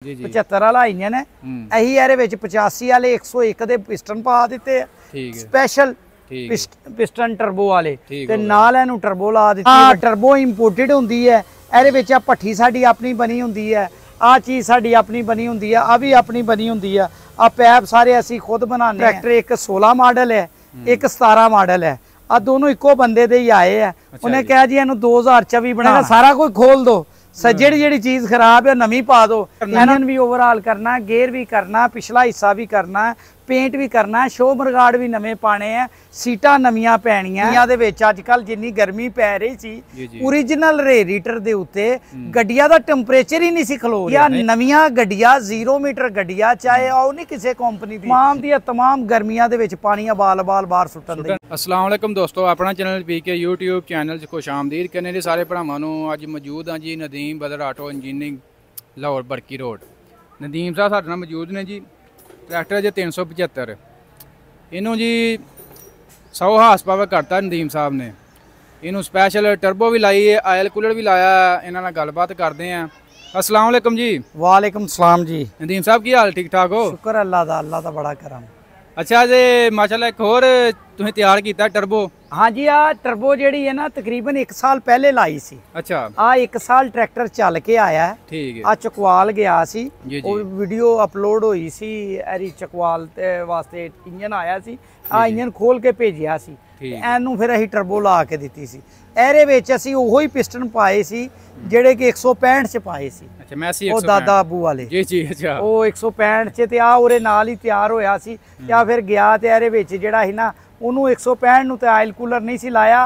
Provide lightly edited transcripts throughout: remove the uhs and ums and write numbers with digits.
जी जी 75 वाला इंजन है। अही ਇਹਦੇ ਵਿੱਚ 85 वाले 101 ਦੇ ਪਿਸਟਨ ਪਾ ਦਿੱਤੇ ਆ, ਸਪੈਸ਼ਲ ਪਿਸਟਨ ਟਰਬੋ ਵਾਲੇ ਤੇ ਨਾਲ ਇਹਨੂੰ ਟਰਬੋ ਲਾ ਦਿੱਤੀ ਹੈ। ਟਰਬੋ ਇੰਪੋਰਟਡ ਹੁੰਦੀ ਹੈ, ਇਹਦੇ ਵਿੱਚ ਆ ਭੱਠੀ ਸਾਡੀ ਆਪਣੀ ਬਣੀ ਹੁੰਦੀ ਹੈ, ਆ ਚੀਜ਼ ਸਾਡੀ ਆਪਣੀ ਬਣੀ ਹੁੰਦੀ ਆ, ਆ ਵੀ ਆਪਣੀ ਬਣੀ ਹੁੰਦੀ ਆ, ਆ ਪੈਪ ਸਾਰੇ ਅਸੀਂ ਖੁਦ ਬਣਾਉਂਦੇ ਆ। ਟਰੈਕਟਰ ਇੱਕ 16 ਮਾਡਲ ਹੈ, ਇੱਕ 17 ਮਾਡਲ ਹੈ, ਆ ਦੋਨੋਂ ਇੱਕੋ ਬੰਦੇ ਦੇ ਹੀ ਆਏ ਆ। ਉਹਨੇ ਕਿਹਾ ਜੀ ਇਹਨੂੰ 2024 ਬਣਾਇਆ, ਸਾਰਾ ਕੁਝ ਖੋਲ ਦੋ, ਜਿਹੜੀ चीज खराब है नवी पा दो। इंजन भी ओवरऑल करना, गेयर भी करना, पिछला हिस्सा भी करना, पेंट भी करना, शो मरगार्ड भी नवे पाने हैं, सीटा नवियां पैणियां। दे विच अजकल जिन्नी गर्मी पै रही सी, ओरिजिनल रेडिएटर दे उत्ते गड्डियां दा टेंपरेचर ही नहीं सी खलो रिहा। नवियां गड्डियां 0 मीटर गड्डियां चाहे आओ नहीं किसी कंपनी दी, तमाम दी तमाम गर्मियां दे विच पानी बाल बाहर सुट्टन दे। अस्सलाम वालेकुम दोस्तों, अपना चैनल पीके यूट्यूब चैनल च खुश आमदीद करने दे सारे भरावां नूं। अज मौजूद हाँ जी Nadeem Badar auto engineering Lahore Barki road. Nadeem साहब साडे नाल मौजूद ने जी। ट्रैक्टर जे 375 इनू जी 100 हार्स पावर करता नदीम साहब ने। इनू स्पैशल टर्बो भी लाई है, आयल कूलर भी लाया। इन्हां नाल गलबात करते हैं। अस्सलाम वालेकुम जी। वालेकुम सलाम जी। नदीम साहब की हाल ठीक ठाक हो? शुक्र अल्लाह दा बड़ा करम। अच्छा जी माशाल्लाह, एक होर तुसीं तैयार कीता टर्बो? हाँ जी, आ टर्बो जी है ना तकरीबन 1 साल पहले लाई सी। अच्छा, आ 1 साल ट्रैक्टर चल के आया है। ठीक है। आ चकवाल गया सी, और वीडियो अपलोड हुई सी, एरी चकवाल वास्ते इंजन आया सी। आ इंजन खोल के भेजिया सी, एनू फिर असीं टर्बो ला के दित्ती सी। ਇਹਦੇ ਵਿੱਚ ਅਸੀਂ ਉਹੀ ਪਿਸਟਨ ਪਾਏ ਸੀ ਜਿਹੜੇ ਕਿ 165 ਚ ਪਾਏ ਸੀ। ਅੱਛਾ, ਮੈਸੀ ਉਹ ਦਾਦਾ ਆਬੂ ਵਾਲੇ। ਜੀ ਜੀ। ਅੱਛਾ, ਉਹ 165 ਚ ਤੇ ਆ ਉਹਦੇ ਨਾਲ ਹੀ ਤਿਆਰ ਹੋਇਆ ਸੀ। ਤੇ ਆ ਫਿਰ ਗਿਆ ਤੇ ਇਹਦੇ ਵਿੱਚ ਜਿਹੜਾ ਸੀ ਨਾ, ਉਹਨੂੰ 165 ਨੂੰ ਤੇ ਆਇਲ ਕੂਲਰ ਨਹੀਂ ਸੀ ਲਾਇਆ,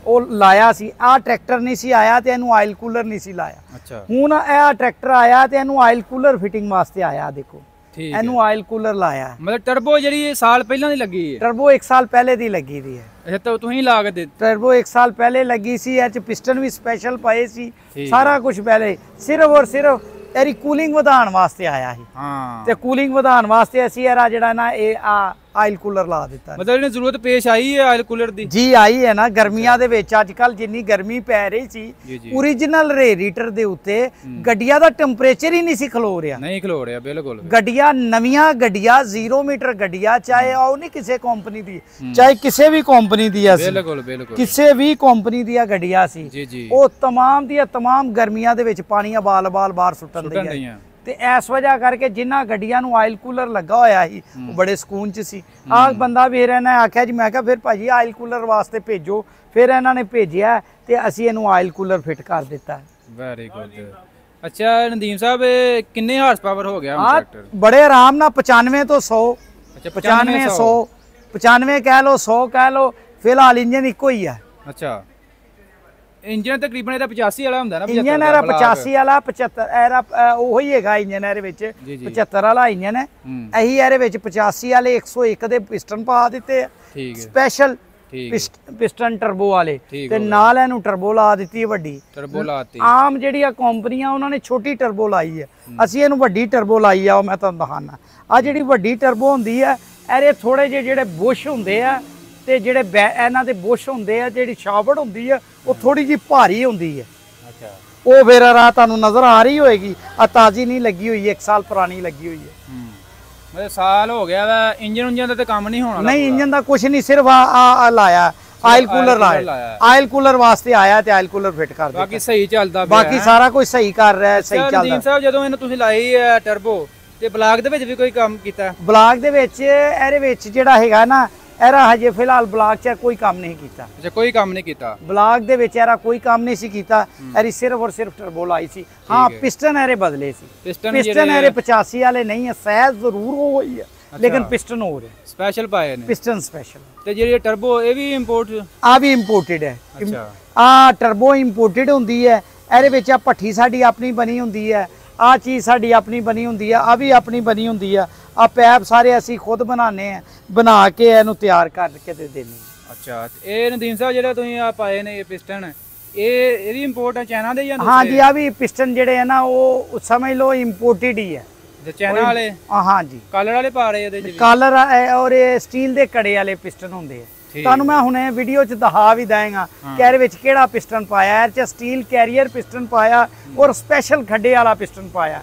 ਉਹ ਲਾਇਆ ਸੀ। ਆ ਟਰੈਕਟਰ ਨਹੀਂ ਸੀ ਆਇਆ ਤੇ ਇਹਨੂੰ ਆਇਲ ਕੂਲਰ ਨਹੀਂ ਸੀ ਲਾਇਆ। ਅੱਛਾ, ਹੁਣ ਇਹ ਟਰੈਕਟਰ ਆਇਆ ਤੇ ਇਹਨੂੰ ਆਇਲ ਕੂਲਰ ਫਿਟਿੰਗ ਵਾਸਤੇ ਆਇਆ। ਦੇਖੋ ਇਹਨੂੰ ਆਇਲ ਕੂਲਰ ਲਾਇਆ। ਮਤਲਬ ਟਰਬੋ ਜਿਹੜੀ ਸਾਲ ਪਹਿਲਾਂ ਦੀ ਲੱਗੀ ਹੈ? ਟਰਬੋ 1 ਸਾਲ ਪਹਿਲੇ ਦੀ ਲੱਗੀ ਦੀ ਹੈ। ਅੱਛਾ, ਤਾਂ ਤੁਸੀਂ ਲਾ ਕੇ ਦਿੱਤੀ? ਟਰਬੋ 1 ਸਾਲ ਪਹਿਲੇ ਲੱਗੀ ਸੀ। ਇਹ ਚ ਪਿਸਟਨ ਵੀ ਸਪੈਸ਼ਲ ਪਏ ਸੀ, ਸਾਰਾ ਕੁਝ ਪਹਿਲੇ। ਸਿਰਫ ਔਰ ਸਿਰਫ ਇਹਦੀ ਕੂਲਿੰਗ ਵਧਾਉਣ ਵਾਸਤੇ ਆਇਆ ਸੀ। ਹਾਂ, ਤੇ ਕੂਲਿੰਗ ਵਧਾਉਣ ਵਾਸਤੇ ਅਸੀਂ ਇਹਦਾ ਜਿਹੜਾ ਨਾ ਇਹ ਆਇਲ ਕੂਲਰ ਲਾ ਦਿੱਤਾ। ਮਤਲਬ ਇਹਨੂੰ ਜ਼ਰੂਰਤ ਪੇਸ਼ ਆਈ ਹੈ ਆਇਲ ਕੂਲਰ ਦੀ? ਜੀ ਆਈ ਹੈ ਨਾ, ਗਰਮੀਆਂ ਦੇ ਵਿੱਚ ਅੱਜਕੱਲ ਜਿੰਨੀ ਗਰਮੀ ਪੈ ਰਹੀ ਸੀ, ओरिजिनल रेडिएटर ਦੇ ਉੱਤੇ ਗੱਡੀਆਂ ਦਾ ਟੈਂਪਰੇਚਰ ਹੀ ਨਹੀਂ ਸੀ ਖਲੋ ਰਿਹਾ। ਨਹੀਂ ਖਲੋ ਰਿਹਾ, ਬਿਲਕੁਲ। ਗੱਡੀਆਂ ਨਵੀਆਂ ਗੱਡੀਆਂ 0 ਮੀਟਰ ਗੱਡੀਆਂ ਚਾਹੇ ਆਓ ਨਹੀਂ ਕਿਸੇ ਕੰਪਨੀ ਦੀ, ਚਾਹੇ ਕਿਸੇ ਵੀ ਕੰਪਨੀ ਦੀ ਆ, ਬਿਲਕੁਲ ਬਿਲकुल ਕਿਸੇ ਵੀ ਕੰਪਨੀ ਦੀਆਂ ਗੱਡੀਆਂ ਸੀ। ਉਹ तमाम ਦੀਆਂ तमाम ਗਰਮੀਆਂ ਦੇ ਵਿੱਚ ਪਾਣੀ ਬਾਲ ਬਾਹਰ ਸੁੱਟਣ ਦੀਆਂ। ਤੇ ਇਸ ਵਜ੍ਹਾ ਕਰਕੇ ਜਿਨ੍ਹਾਂ ਗੱਡੀਆਂ ਨੂੰ ਆਇਲ ਕੂਲਰ ਲੱਗਾ ਹੋਇਆ ਸੀ ਉਹ ਬੜੇ ਸਕੂਨ ਚ ਸੀ। ਆਹ ਬੰਦਾ ਵੀ ਇਹਨਾਂ ਨੇ ਆਖਿਆ ਜੀ, ਮੈਂ ਕਿਹਾ ਫਿਰ ਭਾਜੀ ਆਇਲ ਕੂਲਰ ਵਾਸਤੇ ਭੇਜੋ। ਫਿਰ ਇਹਨਾਂ ਨੇ ਭੇਜਿਆ ਤੇ ਅਸੀਂ ਇਹਨੂੰ ਆਇਲ ਕੂਲਰ ਫਿੱਟ ਕਰ ਦਿੱਤਾ। Very good. ਅੱਛਾ ਨਦੀਮ ਸਾਹਿਬ, ਕਿੰਨੇ ਹਾਰਸ ਪਾਵਰ ਹੋ ਗਿਆ ਟਰੈਕਟਰ? ਬੜੇ ਆਰਾਮ ਨਾਲ 95 ਤੋਂ 100। ਅੱਛਾ, 95 100, 95 ਕਹਿ ਲੋ, 100 ਕਹਿ ਲੋ, ਫਿਲਹਾਲ ਇੰਜਨ ਇੱਕੋ ਹੀ ਆ। ਅੱਛਾ, ਇੰਜਨ ਤਕਰੀਬਨ ਇਹਦਾ 85 ਵਾਲਾ ਹੁੰਦਾ ਨਾ? ਇੰਜਨ ਇਹਦਾ 85 ਵਾਲਾ, 75 ਇਹਦਾ ਉਹੀ ਹੈਗਾ ਇੰਜਨ। ਇਹਦੇ ਵਿੱਚ 75 ਵਾਲਾ ਇੰਜਨ ਹੈ। ਅਹੀ ਇਹਦੇ ਵਿੱਚ 85 ਵਾਲੇ 101 ਦੇ ਪਿਸਟਨ ਪਾ ਦਿੱਤੇ ਆ, ਸਪੈਸ਼ਲ ਪਿਸਟਨ ਟਰਬੋ ਵਾਲੇ, ਤੇ ਨਾਲ ਇਹਨੂੰ ਟਰਬੋ ਲਾ ਦਿੱਤੀ, ਵੱਡੀ ਟਰਬੋ ਲਾਤੀ। ਆਮ ਜਿਹੜੀਆਂ ਕੰਪਨੀਆਂ ਉਹਨਾਂ ਨੇ ਛੋਟੀ ਟਰਬੋ ਲਾਈ ਹੈ, ਅਸੀਂ ਇਹਨੂੰ ਵੱਡੀ ਟਰਬੋ ਲਾਈ ਆ। ਉਹ ਮੈਂ ਤੁਹਾਨੂੰ ਦਿਖਾਣਾ। ਆ ਜਿਹੜੀ ਵੱਡੀ ਟਰਬੋ ਹੁੰਦੀ ਹੈ, ਇਹਦੇ ਥੋੜੇ ਜਿਹੇ ਜਿਹੜੇ ਬੁਸ਼ ਹੁੰਦੇ ਆ ਤੇ ਜਿਹੜੇ ਇਹਨਾਂ ਦੇ ਬੁਸ਼ ਹੁੰਦੇ ਆ, ਜਿਹੜੀ ਸ਼ਾਫਟ ਹੁੰਦੀ ਆ ਉਹ ਥੋੜੀ ਜਿਹੀ ਭਾਰੀ ਹੁੰਦੀ ਹੈ। ਅੱਛਾ, ਉਹ ਫਿਰ ਰਾਤ ਤੁਹਾਨੂੰ ਨਜ਼ਰ ਆ ਰਹੀ ਹੋਏਗੀ। ਆ ਤਾਜ਼ੀ ਨਹੀਂ ਲੱਗੀ ਹੋਈ, 1 ਸਾਲ ਪੁਰਾਣੀ ਲੱਗੀ ਹੋਈ ਹੈ। ਮਤਲਬ ਸਾਲ ਹੋ ਗਿਆ ਵਾ। ਇੰਜਨ ਦਾ ਤਾਂ ਕੰਮ ਨਹੀਂ ਹੋਣਾ? ਨਹੀਂ, ਇੰਜਨ ਦਾ ਕੁਝ ਨਹੀਂ, ਸਿਰਫ ਆ ਲਾਇਆ ਆਇਲ ਕੂਲਰ ਲਾਇਆ। ਆਇਲ ਕੂਲਰ ਵਾਸਤੇ ਆਇਆ ਤੇ ਆਇਲ ਕੂਲਰ ਫਿੱਟ ਕਰ ਦਿੱਤਾ। ਬਾਕੀ ਸਹੀ ਚੱਲਦਾ, ਬਾਕੀ ਸਾਰਾ ਕੁਝ ਸਹੀ ਕਰ ਰਿਹਾ, ਸਹੀ ਚੱਲਦਾ। ਨਦੀਮ ਸਾਹਿਬ, ਜਦੋਂ ਇਹਨੂੰ ਤੁਸੀਂ ਲਾਈ ਹੈ ਟਰਬੋ, ਤੇ ਬਲਾਕ ਦੇ ਵਿੱਚ ਵੀ ਕੋਈ ਕੰਮ ਕੀਤਾ? ਬਲਾਕ ਦੇ ਵਿੱਚ ਇਹਦੇ ਵਿੱਚ ਜਿਹੜਾ ਹੈਗਾ ਨਾ, ਇਹਦਾ ਹਜੇ ਫਿਲਹਾਲ ਬਲਾਕ 'ਚ ਕੋਈ ਕੰਮ ਨਹੀਂ ਕੀਤਾ। ਅੱਛਾ, ਕੋਈ ਕੰਮ ਨਹੀਂ ਕੀਤਾ ਬਲਾਕ ਦੇ ਵਿੱਚ? ਇਹਦਾ ਕੋਈ ਕੰਮ ਨਹੀਂ ਸੀ ਕੀਤਾ। ਇਹਦੀ ਸਿਰਫ ਔਰ ਸਿਰਫ ਟਰਬੋ ਲਾਈ ਸੀ। ਹਾਂ, ਪਿਸਟਨ ਇਹਦੇ ਬਦਲੇ ਸੀ। ਪਿਸਟਨ ਇਹਦੇ 85 ਵਾਲੇ ਨਹੀਂ ਹੈ, ਸਾਈਜ਼ ਜ਼ਰੂਰ ਹੋਈ ਹੈ, ਲੇਕਿਨ ਪਿਸਟਨ ਹੋ ਰਿਹਾ ਸਪੈਸ਼ਲ ਪਾਏ ਨੇ, ਪਿਸਟਨ ਸਪੈਸ਼ਲ। ਤੇ ਜਿਹੜੀ ਟਰਬੋ ਇਹ ਵੀ ਇੰਪੋਰਟ? ਆ ਵੀ ਇੰਪੋਰਟਡ ਹੈ। ਆ ਟਰਬੋ ਇੰਪੋਰਟਡ ਹੁੰਦੀ ਹੈ। ਇਹਦੇ ਵਿੱਚ ਆ ਭੱਠੀ ਸਾਡੀ ਆਪਣੀ ਬਣੀ ਹੁੰਦੀ ਹੈ, ਆ ਚੀਜ਼ ਸਾਡੀ ਆਪਣੀ ਬਣੀ ਹੁੰਦੀ ਆ, ਆ ਵੀ ਆਪਣੀ ਬਣੀ ਹੁੰਦੀ ਆ। ਆ ਪੈਪ ਸਾਰੇ ਅਸੀਂ ਖੁਦ ਬਣਾਉਂਦੇ ਆ, ਬਣਾ ਕੇ ਇਹਨੂੰ ਤਿਆਰ ਕਰਕੇ ਤੇ ਦੇਣੀ। ਅੱਛਾ, ਇਹ ਨਦੀਮ ਸਾਹਿਬ ਜਿਹੜਾ ਤੁਸੀਂ ਆ ਪਾਏ ਨੇ ਇਹ ਪਿਸਟਨ, ਇਹ ਵੀ ਇੰਪੋਰਟ ਹੈ ਚਾਈਨਾ ਦੇ ਜਾਂ? ਹਾਂ ਜੀ, ਆ ਵੀ ਪਿਸਟਨ ਜਿਹੜੇ ਹੈ ਨਾ, ਉਹ ਸਮਝ ਲਓ ਇੰਪੋਰਟਡ ਹੀ ਹੈ। ਚਾਈਨਾ ਵਾਲੇ? ਹਾਂ ਜੀ। ਕਾਲਰ ਵਾਲੇ ਪਾ ਰਹੇ ਇਹਦੇ ਚ? ਕਾਲਰ ਔਰ ਇਹ ਸਟੀਲ ਦੇ ਕੜੇ ਵਾਲੇ ਪਿਸਟਨ ਹੁੰਦੇ ਆ। ਤੁਹਾਨੂੰ ਮੈਂ ਹੁਣੇ ਵੀਡੀਓ 'ਚ ਦਿਖਾ ਵੀ ਦਾਂਗਾ ਕਿ ਇਹਦੇ ਵਿੱਚ ਕਿਹੜਾ ਪਿਸਟਨ ਪਾਇਆ। ਇਹ 'ਚ ਸਟੀਲ ਕੈਰੀਅਰ ਪਿਸਟਨ ਪਾਇਆ ਔਰ ਸਪੈਸ਼ਲ ਖੱਡੇ ਵਾਲਾ ਪਿਸਟਨ ਪਾਇਆ।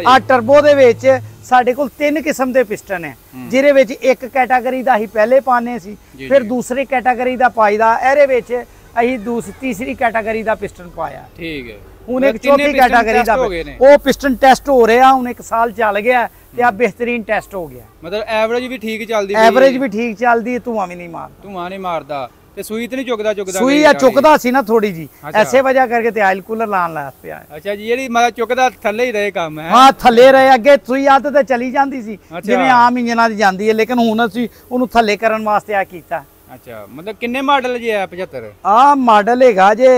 ਆ ਟਰਬੋ ਦੇ ਵਿੱਚ ਸਾਡੇ ਕੋਲ 3 ਕਿਸਮ ਦੇ ਪਿਸਟਨ ਹੈ, ਜਿਹਦੇ ਵਿੱਚ ਇੱਕ ਕੈਟਾਗਰੀ ਦਾ ਹੀ ਪਹਿਲੇ ਪਾਣੇ ਸੀ, ਫਿਰ ਦੂਸਰੀ ਕੈਟਾਗਰੀ ਦਾ ਪਾਈਦਾ, ਇਹਦੇ ਵਿੱਚ ਅਸੀਂ ਤੀਸਰੀ ਕੈਟਾਗਰੀ ਦਾ ਪਿਸਟਨ ਪਾਇਆ। ਠੀਕ ਹੈ। ਹੁਣ ਇੱਕ ਚੌਥੀ ਕੈਟਾਗਰੀ ਦਾ ਉਹ ਪਿਸਟਨ ਟੈਸਟ ਹੋ ਰਿਹਾ, ਹੁਣ 1 ਸਾਲ ਚੱਲ ਗਿਆ ਤੇ ਆ ਬਿਹਤਰੀਨ ਟੈਸਟ ਹੋ ਗਿਆ। ਮਤਲਬ ਐਵਰੇਜ ਵੀ ਠੀਕ ਚੱਲਦੀ ਐਵਰੇਜ ਵੀ ਠੀਕ ਚੱਲਦੀ, ਧੂਆਂ ਵੀ ਨਹੀਂ ਮਾਰਦਾ। ਧੂਆਂ ਨਹੀਂ ਮਾਰਦਾ ਤੇ ਸੂਈ ਤੇ ਨਹੀਂ ਚੁੱਕਦਾ ਸੂਈ ਆ ਚੁੱਕਦਾ ਸੀ ਨਾ ਥੋੜੀ ਜੀ, ਐਸੇ ਵਜ੍ਹਾ ਕਰਕੇ ਤੇ ਆਇਲ ਕੂਲਰ ਲਾਣ ਲੱਗ ਪਿਆ। ਅੱਛਾ ਜੀ, ਜਿਹੜੀ ਮਤਲਬ ਚੁੱਕਦਾ ਥੱਲੇ ਹੀ ਰਹੇ ਕੰਮ ਹੈ। ਹਾਂ ਥੱਲੇ ਰਹੇ, ਅੱਗੇ ਸੂਈ ਆਦਤ ਤੇ ਚਲੀ ਜਾਂਦੀ ਸੀ ਜਿਵੇਂ ਆਮ ਇੰਜਨਾਂ ਦੀ ਜਾਂਦੀ ਹੈ, ਲੇਕਿਨ ਹੁਣ ਅਸੀਂ ਉਹਨੂੰ ਥੱਲੇ ਕਰਨ ਵਾਸਤੇ ਆ ਕੀਤਾ। ਅੱਛਾ, ਮਤਲਬ ਕਿੰਨੇ ਮਾਡਲ ਜੀ ਆ 75? ਆ ਮਾਡਲ ਹੈਗਾ ਜੇ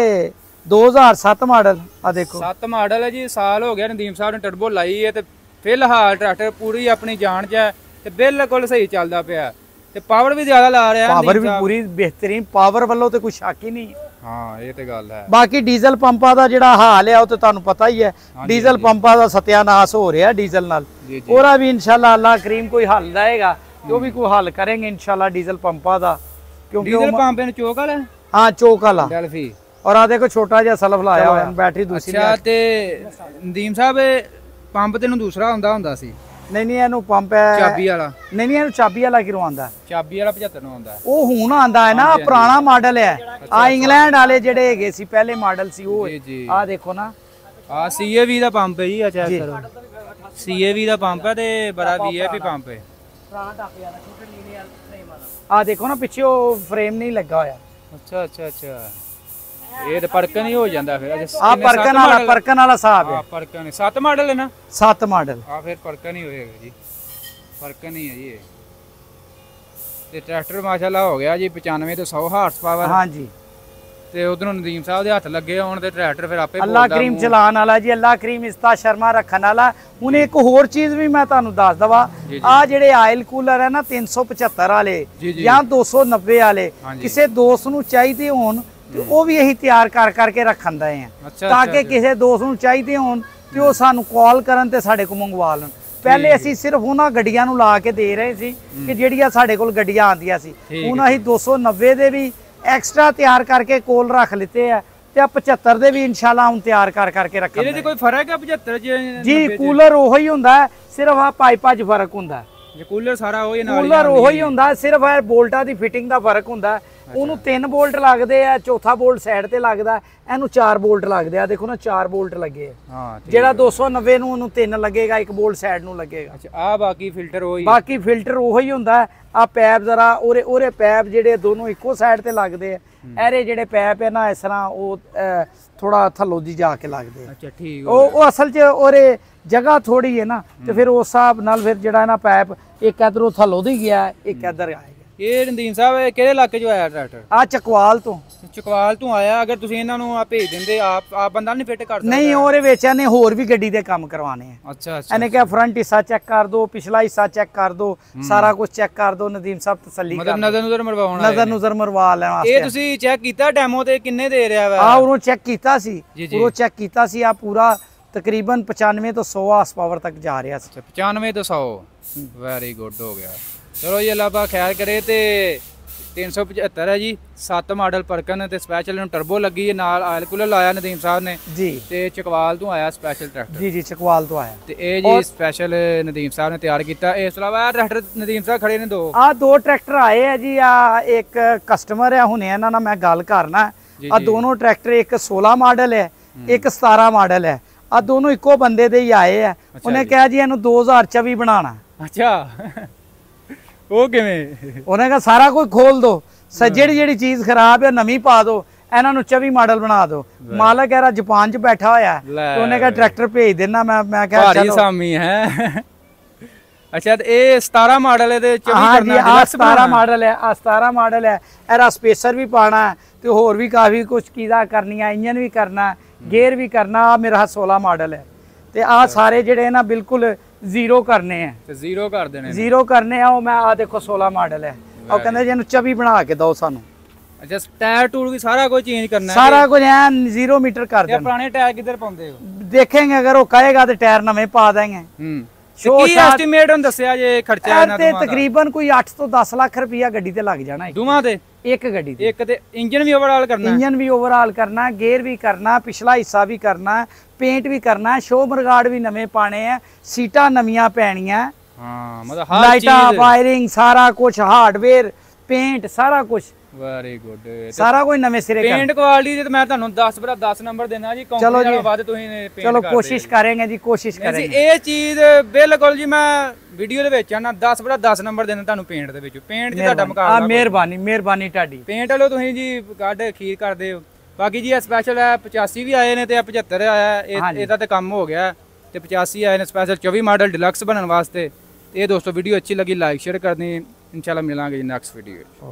2007 ਮਾਡਲ। ਆ ਦੇਖੋ 7 ਮਾਡਲ ਹੈ ਜੀ। ਸਾਲ ਹੋ ਗਿਆ ਨਦੀਮ ਸਾਹਿਬ ਨੇ ਟਰਬੋ ਲਾਈ ਹੈ ਤੇ ਫਿਲਹਾਲ ਟਰੈਕਟਰ ਪੂਰੀ ਆਪਣੀ ਜਾਨ 'ਚ ਹੈ ਤੇ ਬਿਲਕੁਲ ਸਹੀ ਚੱਲਦਾ ਪਿਆ ਤੇ ਪਾਵਰ ਵੀ ਜ਼ਿਆਦਾ ਲਾ ਰਿਹਾ। ਪਾਵਰ ਵੀ ਪੂਰੀ ਬਿਹਤਰੀਨ, ਪਾਵਰ ਵੱਲੋਂ ਤੇ ਕੋਈ ਸ਼ੱਕ ਹੀ ਨਹੀਂ। ਹਾਂ ਇਹ ਤੇ ਗੱਲ ਹੈ। ਬਾਕੀ ਡੀਜ਼ਲ ਪੰਪਾਂ ਦਾ ਜਿਹੜਾ ਹਾਲ ਹੈ ਉਹ ਤੇ ਤੁਹਾਨੂੰ ਪਤਾ ਹੀ ਹੈ, ਡੀਜ਼ਲ ਪੰਪਾਂ ਦਾ ਸਤਿਆਨਾਸ਼ ਹੋ ਰਿਹਾ ਡੀਜ਼ਲ ਨਾਲ। ਉਹਦਾ ਵੀ ਇਨਸ਼ਾਅੱਲਾ ਅੱਲਾਹ ਕਰੀਮ ਕੋਈ ਹੱਲ ਲਾਏਗਾ, ਉਹ ਵੀ ਕੋਈ ਹੱਲ ਕरेंगे ਇਨਸ਼ਾਅੱਲਾ ਡੀਜ਼ਲ ਪੰਪਾਂ ਦਾ। ਕਿਉਂਕਿ ਡੀਜ਼ਲ ਪੰਪ ਇਹਨੂੰ ਚੋਕ ਵਾਲਾ? ਹਾਂ ਚੋਕ ਵਾਲਾ ਡੈਲਫੀ। ਔਰ ਆ ਦੇਖੋ ਛੋਟਾ ਜਿਹਾ ਸਲਫ ਲਾਇਆ ਹੋਇਆ, ਬੈਟਰੀ ਦੂਸਰੀ। ਅੱਛਾ, ਤੇ ਨਦੀਮ ਸਾਹਿਬ ਪੰਪ ਤੇ ਨੂੰ ਦੂਸਰਾ ਹੁੰਦਾ ਸੀ? ਨਹੀਂ ਇਹਨੂੰ ਪੰਪ ਹੈ ਚਾਬੀ ਵਾਲਾ। ਨਹੀਂ ਇਹਨੂੰ ਚਾਬੀ ਵਾਲਾ ਕਿਉਂ ਆਂਦਾ? ਚਾਬੀ ਵਾਲਾ 75 ਨੂੰ ਆਉਂਦਾ। ਉਹ ਹੁਣ ਆਂਦਾ ਹੈ ਨਾ, ਪੁਰਾਣਾ ਮਾਡਲ ਹੈ। ਆ ਇੰਗਲੈਂਡ ਵਾਲੇ ਜਿਹੜੇ ਹੈਗੇ ਸੀ ਪਹਿਲੇ ਮਾਡਲ ਸੀ ਉਹ। ਆ ਦੇਖੋ ਨਾ, ਆ CAV ਦਾ ਪੰਪ ਹੈ ਜੀ। ਆ ਚੈੱਕ ਕਰੋ, CAV ਦਾ ਪੰਪ ਹੈ ਤੇ ਬੜਾ VIP ਪੰਪ ਹੈ। ਆ ਦੇਖੋ ਨਾ, ਪਿੱਛੇ ਉਹ ਫਰੇਮ ਨਹੀਂ ਲੱਗਾ ਹੋਇਆ। ਅੱਛਾ ਅੱਛਾ ਅੱਛਾ, ਇਹ ਤੇ ਪਰਕਨ ਹੀ ਹੋ ਜਾਂਦਾ ਫਿਰ। ਆ ਪਰਕਨ ਵਾਲਾ ਹਿਸਾਬ ਹੈ। ਪਰਕਨ 7 ਮਾਡਲ ਹੈ ਨਾ? 7 ਮਾਡਲ। ਆ ਫਿਰ ਪਰਕਨ ਹੀ ਹੋਏਗਾ ਜੀ, ਪਰਕਨ ਹੀ ਹੈ ਜੀ ਇਹ। ਤੇ ਟਰੈਕਟਰ ਮਾਸ਼ਾਅੱਲਾ ਹੋ ਗਿਆ ਜੀ 95 ਤੋਂ 100 ਹਾਰਸ ਪਾਵਰ। ਹਾਂਜੀ, ਤੇ ਉਧਰੋਂ ਨਦੀਮ ਸਾਹਿਬ ਦੇ ਹੱਥ ਲੱਗੇ ਹੋਣ ਤੇ ਟਰੈਕਟਰ ਫਿਰ ਆਪੇ ਅੱਲਾਹ ਕਰੀਮ ਚਲਾਉਣ ਵਾਲਾ ਜੀ, ਅੱਲਾਹ ਕਰੀਮ ਇਸਤਾ ਸ਼ਰਮਾ ਰੱਖਣ ਵਾਲਾ। ਹੁਣ ਇੱਕ ਹੋਰ ਚੀਜ਼ ਵੀ ਮੈਂ ਤੁਹਾਨੂੰ ਦੱਸ ਦਵਾਂ, ਆ ਜਿਹੜੇ ਆਇਲ ਕੂਲਰ ਹੈ ਨਾ 375 ਵਾਲੇ ਜਾਂ 290 ਵਾਲੇ, ਕਿਸੇ ਦੋਸਤ ਨੂੰ ਚਾਹੀਦੇ ਹੋਣ ਤੇ ਉਹ ਵੀ ਇਹੀ ਤਿਆਰ ਕਰਕੇ ਰੱਖਣ ਦੇ ਆ, ਤਾਂ ਕਿ ਕਿਸੇ ਦੋਸਤ ਨੂੰ ਚਾਹੀਦੇ ਹੋਣ ਤੇ ਉਹ ਸਾਨੂੰ ਕਾਲ ਕਰਨ ਤੇ ਸਾਡੇ ਕੋਲ ਮੰਗਵਾ ਲੈਣ। ਪਹਿਲੇ ਅਸੀਂ ਸਿਰਫ ਉਹਨਾਂ ਗੱਡੀਆਂ ਨੂੰ ਲਾ ਕੇ ਦੇ ਰਹੇ ਸੀ ਕਿ ਜਿਹੜੀਆਂ ਸਾਡੇ ਕੋਲ ਗੱਡੀਆਂ ਆਉਂਦੀਆਂ ਸੀ। ਹੁਣ ਅਸੀਂ 290 ਦੇ ਵੀ ਐਕਸਟਰਾ ਤਿਆਰ ਕਰਕੇ ਕੋਲ ਰੱਖ ਲਿੱਤੇ ਆ ਤੇ 75 ਦੇ ਵੀ ਇਨਸ਼ਾਅੱਲਾ ਹੁਣ ਤਿਆਰ ਕਰਕੇ ਰੱਖਾਂਗੇ। ਇਹਦੇ 'ਚ ਕੋਈ ਫਰਕ ਹੈ 75 ਜੀ? ਕੂਲਰ ਉਹੀ ਹੁੰਦਾ, ਸਿਰਫ ਆ ਪਾਈਪਾਂ 'ਚ ਫਰਕ ਹੁੰਦਾ। ਕੂਲਰ ਸਾਰਾ ਉਹੀ ਨਾਲ ਕੂਲਰ ਉਹੀ ਹੁੰਦਾ, ਸਿਰਫ ਇਹ ਬੋਲਟਾਂ ਦੀ ਫਿਟਿੰਗ ਦਾ ਫਰਕ ਹੁੰਦਾ। ਉਹਨੂੰ 3 ਬੋਲਟ ਲੱਗਦੇ ਆ, ਚੌਥਾ ਬੋਲਟ ਸਾਈਡ ਤੇ ਲੱਗਦਾ, ਇਹਨੂੰ 4 ਬੋਲਟ ਲੱਗਦੇ ਆ। ਦੇਖੋ ਨਾ 4 ਬੋਲਟ ਲੱਗੇ ਆ। ਜਿਹੜਾ 290 ਨੂੰ ਉਹਨੂੰ 3 ਲੱਗੇਗਾ, 1 ਬੋਲਟ ਸਾਈਡ ਨੂੰ ਲੱਗੇਗਾ। ਅੱਛਾ, ਆ ਬਾਕੀ ਫਿਲਟਰ ਉਹੀ? ਬਾਕੀ ਫਿਲਟਰ ਉਹੀ ਹੁੰਦਾ। ਆ ਪੈਪ ਜ਼ਰਾ ਉਹਰੇ ਪੈਪ ਜਿਹੜੇ ਦੋਨੋਂ ਇੱਕੋ ਸਾਈਡ ਤੇ ਲੱਗਦੇ ਆ, ਇਹਦੇ ਜਿਹੜੇ ਪੈਪ ਹੈ ਨਾ ਇਸ ਤਰ੍ਹਾਂ ਉਹ ਥੋੜਾ ਥੱਲੋਂ ਦੀ ਜਾ ਕੇ ਲੱਗਦੇ ਆ। ਅੱਛਾ ਠੀਕ। ਉਹ ਅਸਲ 'ਚ ਉਹਰੇ ਜਗ੍ਹਾ ਥੋੜੀ ਹੈ ਨਾ, ਤੇ ਫਿਰ ਉਸ ਹਿਸਾਬ ਨਾਲ ਫਿਰ ਜਿਹੜਾ ਨਾ ਪੈਪ ਇੱਕ ਇਧਰੋਂ ਥੱਲੋਂ ਦੀ ਗਿਆ, ਇੱਕ ਇਧਰ ਆਏਗਾ। ਇਹ ਨਦੀਮ ਸਾਹਿਬ ਕਿਹੜੇ ਇਲਾਕੇ 'ਚੋਂ ਆਇਆ ਟਰੈਕਟਰ? ਆ ਚਕਵਾਲ ਤੋਂ। ਚਕਵਾਲ ਤੋਂ ਆਇਆ। ਅਗਰ ਤੁਸੀਂ ਇਹਨਾਂ ਨੂੰ ਭੇਜ ਦਿੰਦੇ, ਆਪ ਬੰਦਾ ਨਹੀਂ ਫਿੱਟ ਕਰ ਸਕਦਾ? ਨਹੀਂ, ਉਹਦੇ ਵਿੱਚ ਇਹਨੇ ਹੋਰ ਵੀ ਗੱਡੀ ਦੇ ਕੰਮ ਕਰਵਾਣੇ ਆ। ਅੱਛਾ ਅੱਛਾ, ਇਹਨੇ ਕਿਹਾ ਫਰੰਟ ਹਿੱਸਾ ਚੈੱਕ ਕਰ ਦੋ, ਪਿਛਲਾ ਹਿੱਸਾ ਚੈੱਕ ਕਰ ਦੋ, ਸਾਰਾ ਕੁਝ ਚੈੱਕ ਕਰ ਦੋ। ਨਦੀਮ ਸਾਹਿਬ ਤਸੱਲੀ ਕਰ, ਮਤਲਬ ਨਜ਼ਰ ਮਰਵਾਉਣਾ, ਨਜ਼ਰ ਮਰਵਾ ਲੈਣ ਵਾਸਤੇ। ਇਹ ਤੁਸੀਂ ਚੈੱਕ ਕੀਤਾ ਡੈਮੋ ਤੇ ਕਿੰਨੇ ਦੇ ਰਿਹਾ ਵਾ? ਆ ਉਹਨੂੰ ਚੈੱਕ ਕੀਤਾ ਸੀ, ਉਹ ਚੈੱਕ ਕੀਤਾ ਸੀ। ਆ ਪੂਰਾ ਤਕਰੀਬਨ 95 ਤੋਂ 100 ਹਾਰਸ ਪਾਵਰ ਤੱਕ ਜਾ ਰਿਹਾ ਸੀ। 95 ਤੋਂ 100। ਵੈਰੀ ਗੁੱਡ ਹੋ ਗਿਆ। ਚਲੋ ਜੀ, ਅੱਲਾਹ ਪਾਕ ਖੈਰ ਕਰੇ। ਤੇ 375 ਹੈ ਜੀ, 7 ਮਾਡਲ ਪਰਕਨ ਤੇ ਸਪੈਸ਼ਲ ਨੂੰ ਟਰਬੋ ਲੱਗੀ ਹੈ, ਨਾਲ ਆਇਲ ਕੂਲਰ ਲਾਇਆ ਨਦੀਮ ਸਾਹਿਬ ਨੇ ਜੀ। ਤੇ ਚਕਵਾਲ ਤੋਂ ਆਇਆ ਸਪੈਸ਼ਲ ਟਰੈਕਟਰ। ਜੀ ਚਕਵਾਲ ਤੋਂ ਆਇਆ ਤੇ ਇਹ ਜੀ ਸਪੈਸ਼ਲ ਨਦੀਮ ਸਾਹਿਬ ਨੇ ਤਿਆਰ ਕੀਤਾ। ਇਸ ਤੋਂ ਇਲਾਵਾ ਟਰੈਕਟਰ ਨਦੀਮ ਸਾਹਿਬ ਖੜੇ ਨੇ 2 ਟਰੈਕਟਰ ਆਏ ਆ ਜੀ। ਆ ਇੱਕ ਕਸਟਮਰ ਹੈ, ਹੁਣੇ ਇਹਨਾਂ ਨਾਲ ਮੈਂ ਗੱਲ ਕਰਨਾ। ਆ ਦੋਨੋਂ ਟਰੈਕਟਰ, ਇੱਕ 16 ਮਾਡਲ ਹੈ, ਇੱਕ 17 ਮਾਡਲ ਹੈ। ਆ ਦੋਨੋਂ ਇੱਕੋ ਬੰਦੇ ਦੇ ਹੀ ਆਏ ਆ। ਉਹਨੇ ਕਿਹਾ ਜੀ ਇਹਨੂੰ 2024 ਬਣਾਉਣਾ। ਅੱਛਾ, ਉਹ ਕਿਵੇਂ? ਉਹਨੇ ਕਿਹਾ ਸਾਰਾ ਕੁਝ ਖੋਲ ਦੋ, ਜਿਹੜੀ ਚੀਜ਼ ਖਰਾਬ ਹੈ ਨਵੀਂ ਪਾ ਦੋ, ਇਹਨਾਂ ਨੂੰ 24 ਮਾਡਲ ਬਣਾ ਦੋ। ਮਾਲਕ ਇਹਦਾ ਜਾਪਾਨ 'ਚ ਬੈਠਾ ਹੋਇਆ ਤੇ ਉਹਨੇ ਕਿਹਾ ਟਰੈਕਟਰ ਭੇਜ ਦੇਣਾ। ਮੈਂ ਕਿਹਾ ਭਾਰੀ ਸਾਮੀ ਹੈ। ਅੱਛਾ, ਤੇ ਇਹ 17 ਮਾਡਲ ਹੈ ਤੇ 24 ਕਰਨਾ? ਆ 17 ਮਾਡਲ ਹੈ। ਆ 17 ਮਾਡਲ ਹੈ। ਇਹਦਾ ਸਪੇਸਰ ਵੀ ਪਾਣਾ ਤੇ ਹੋਰ ਵੀ ਕਾਫੀ ਕੁਝ ਕੀਦਾ ਕਰਨੀਆਂ, ਇੰਜਨ ਵੀ ਕਰਨਾ, ਗੇਅਰ ਵੀ ਕਰਨਾ। ਮੇਰਾ 16 ਮਾਡਲ ਹੈ ਤੇ ਆ ਸਾਰੇ ਜਿਹੜੇ ਨਾ ਬਿਲਕੁਲ ਜ਼ੀਰੋ ਕਰਨੇ ਆ। ਤੇ ਜ਼ੀਰੋ ਕਰ ਦੇਣੇ? ਜ਼ੀਰੋ ਕਰਨੇ ਆ। ਉਹ ਮੈਂ ਆ ਦੇਖੋ 16 ਮਾਡਲ ਹੈ। ਉਹ ਕਹਿੰਦੇ ਜੀ ਇਹਨੂੰ 24 ਬਣਾ ਕੇ ਦਿਓ ਸਾਨੂੰ। ਅੱਛਾ, ਟਾਇਰ ਟੂਰ ਵੀ ਸਾਰਾ ਕੁਝ ਚੇਂਜ ਕਰਨਾ ਹੈ? ਸਾਰਾ ਕੁਝ ਐ 0 ਮੀਟਰ ਕਰ ਦੇਣਾ। ਪੁਰਾਣੇ ਟਾਇਰ ਕਿੱਧਰ ਪਾਉਂਦੇ ਹੋ? ਦੇਖेंगे, ਅਗਰ ਉਹ ਕਹੇਗਾ ਤੇ ਟਾਇਰ ਨਵੇਂ ਪਾ ਦੇਂਗੇ। ਕੀ ਐਸਟੀਮੇਟ ਹੁਣ ਦੱਸਿਆ ਜੇ ਖਰਚਾ ਇਹਨਾਂ ਦਾ? ਤਕਰੀਬਨ ਕੋਈ 8 ਤੋਂ 10 ਲੱਖ ਰੁਪਇਆ ਗੱਡੀ ਤੇ ਲੱਗ ਜਾਣਾ ਦੋਵਾਂ ਤੇ। ਇੱਕ ਗੱਡੀ ਦੀ। ਇੱਕ ਤੇ ਇੰਜਨ ਵੀ ਓਵਰਆਲ ਕਰਨਾ, ਇੰਜਨ ਵੀ ਓਵਰਆਲ ਕਰਨਾ, ਗੇਅਰ ਵੀ ਕਰਨਾ, ਪਿਛਲਾ ਹਿੱਸਾ ਵੀ ਕਰਨਾ, ਪੇਂਟ ਵੀ ਕਰਨਾ, ਸ਼ੋ ਮਰਗਾਰਡ ਵੀ ਨਵੇਂ ਪਾਣੇ ਆ, ਸੀਟਾਂ ਨਵੀਆਂ ਪੈਣੀਆਂ। ਹਾਂ ਮਤਲਬ ਹਰ ਲਾਈਟਾਂ, ਵਾਇਰਿੰਗ, ਸਾਰਾ ਕੁਝ, ਹਾਰਡਵੇਅਰ, ਪੇਂਟ, ਸਾਰਾ ਕੁਝ, ਵੈਰੀ ਗੁੱਡ। ਸਾਰਾ ਕੁਝ ਨਵੇਂ ਸਿਰੇ ਕਰ। ਪੇਂਟ ਕੁਆਲਿਟੀ ਤੇ ਮੈਂ ਤੁਹਾਨੂੰ 10/10 ਨੰਬਰ ਦੇਣਾ ਜੀ, ਕੰਪਨੀ ਨਾਲੋਂ ਵੱਧ ਤੁਸੀਂ ਪੇਂਟ ਚਲੋ ਕੋਸ਼ਿਸ਼ ਕਰਾਂਗੇ ਜੀ, ਕੋਸ਼ਿਸ਼ ਕਰਾਂਗੇ। ਇਹ ਚੀਜ਼ ਬਿਲਕੁਲ ਜੀ ਮੈਂ ਵੀਡੀਓ ਦੇ ਵਿੱਚ ਆਣਾ 10/10 ਨੰਬਰ ਦੇਣਾ ਤੁਹਾਨੂੰ ਪੇਂਟ ਦੇ ਵਿੱਚ। ਪੇਂਟ ਦੀ ਤੁਹਾਡਾ ਮੁਕਾਬਲਾ। ਮਿਹਰਬਾਨੀ, ਮਿਹਰਬਾਨੀ ਤੁਹਾਡੀ। ਪੇਂਟ ਵਾਲੋ ਤੁਸੀਂ ਜੀ ਕੱਢ ਖੀਰ ਕਰਦੇ ਹੋ। ਬਾਕੀ ਜੀ ਇਹ ਸਪੈਸ਼ਲ ਹੈ 85 ਵੀ ਆਏ ਨੇ ਤੇ 75 ਆਇਆ, ਇਹਦਾ ਤੇ ਕੰਮ ਹੋ ਗਿਆ ਤੇ 85 ਆਏ ਨੇ ਸਪੈਸ਼ਲ 24 ਮਾਡਲ ਡਿਲਕਸ ਬਣਨ ਵਾਸਤੇ। ਇਹ ਦੋਸਤੋ ਵੀਡੀਓ ਅੱਛੀ ਲੱਗੀ ਲਾਈਕ ਸ਼ੇਅਰ ਕਰਨੀ। इंशाल्लाह मिलांगे नेक्स्ट वीडियो।